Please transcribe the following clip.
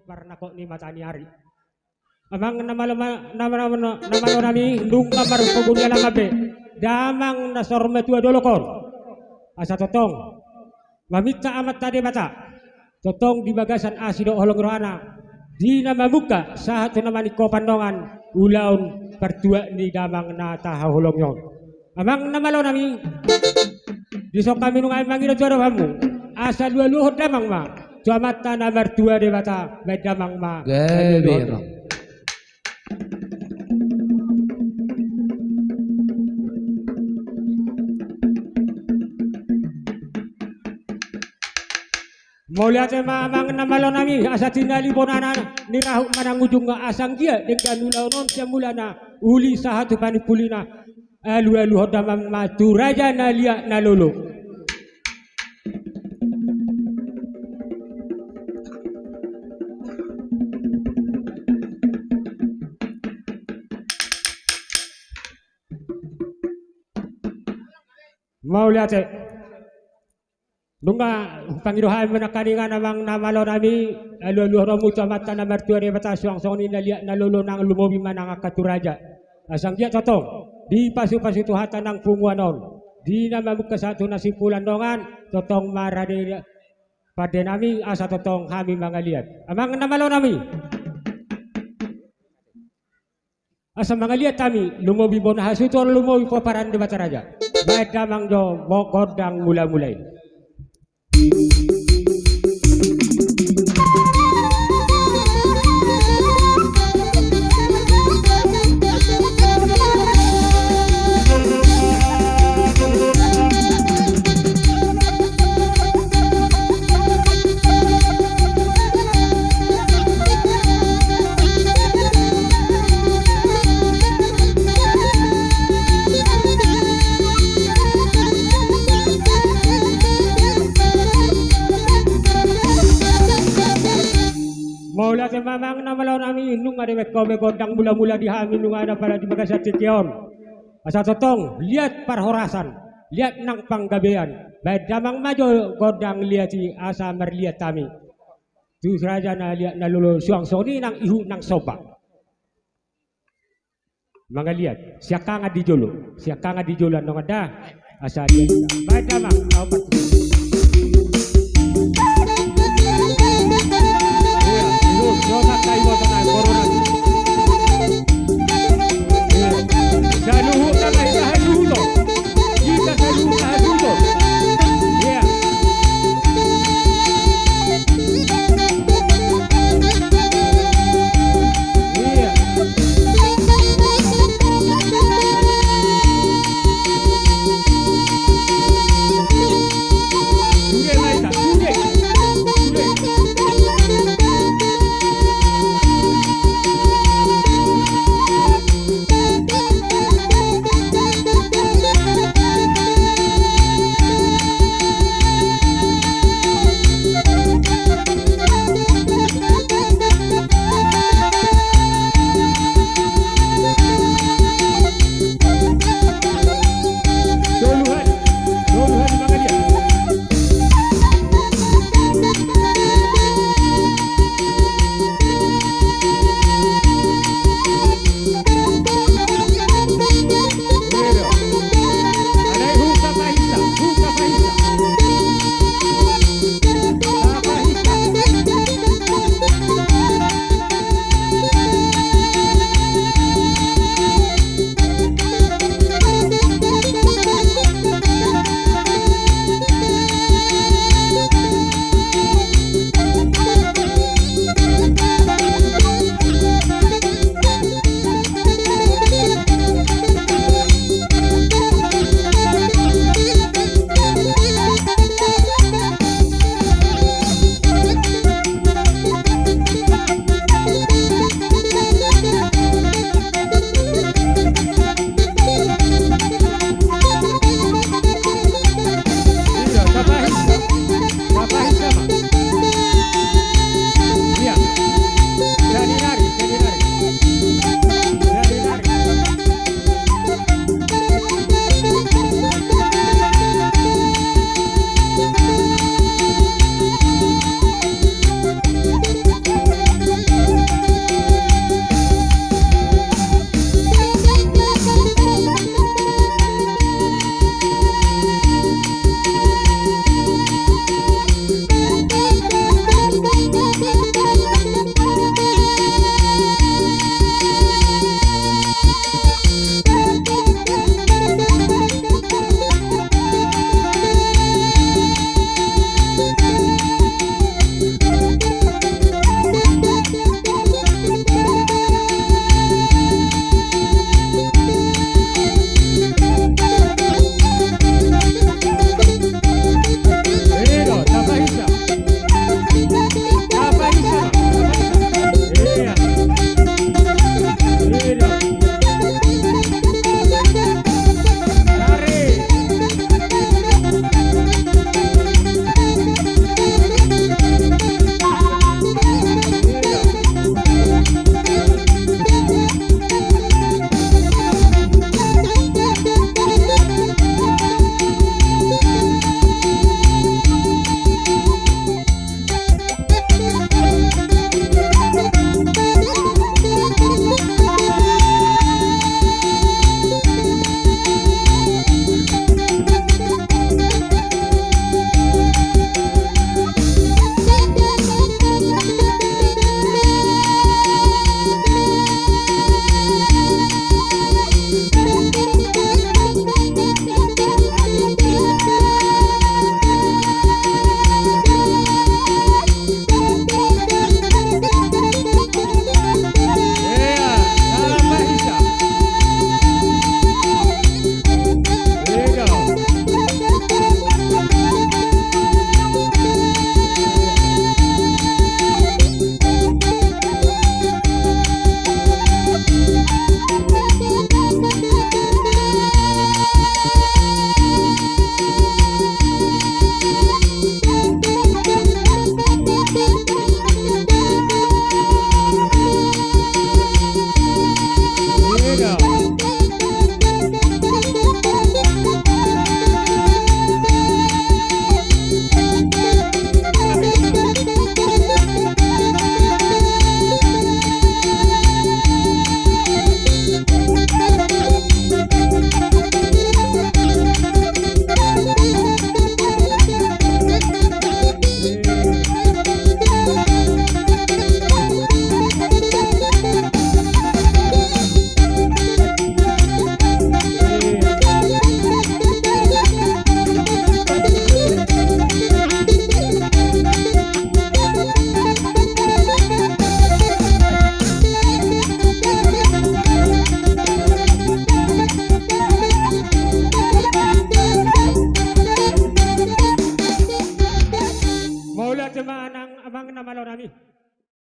Parna kok ni matani hari. Amang nama nami ndung kamar pugunya lang abe. Damang nasorme tua dolokor. Asa totong. Mamita amat tadi mata. Totong di bagasan asido holong rohana. Di nama muka satu nama ni kopandongan ulaun pertua ni damang na taha holong yon. Amang nama lo nami. Disok kami nungai mangino juara kamu. Asa dua luhut damang ma. Mata nomor 2 di mata Medamang ma. Gebiro. Mau lihat mamang namalo nami asa tinali bonana ni rahu manang ujung asang dia dengan ulau non mulana uli sahatu panipulina alu hodamang matu raja nalia nalolo. Mau lihat nunga pangiruhan menakaningan namang namalo nami alu romu camata nomor 2 di batas suang soni nalia nalolo nang lumobi manang akaturaja asang dia totong di pasu-pasu tuhatan nang punguanon di nama buka satu nasipulan dongan totong marade pada nami asa totong kami mangaliat amang namalo nami asa mangaliat kami lumobi bonahasuto lumobi paparan di bataraja baik damang jo godang mulai-mulai. Mula sa mamang namalaw namin nung adewek kome godang mula-mula di hamin nung ada pada di bagasat tikion. Asa totong lihat parhorasan, lihat nang panggabean. Baik damang majo godang liati asa merlihat kami. Tu raja na lihat na lulu suang soni nang ihu nang soba. Mga lihat siakanga di jolo nong ada asa lihat. Baik damang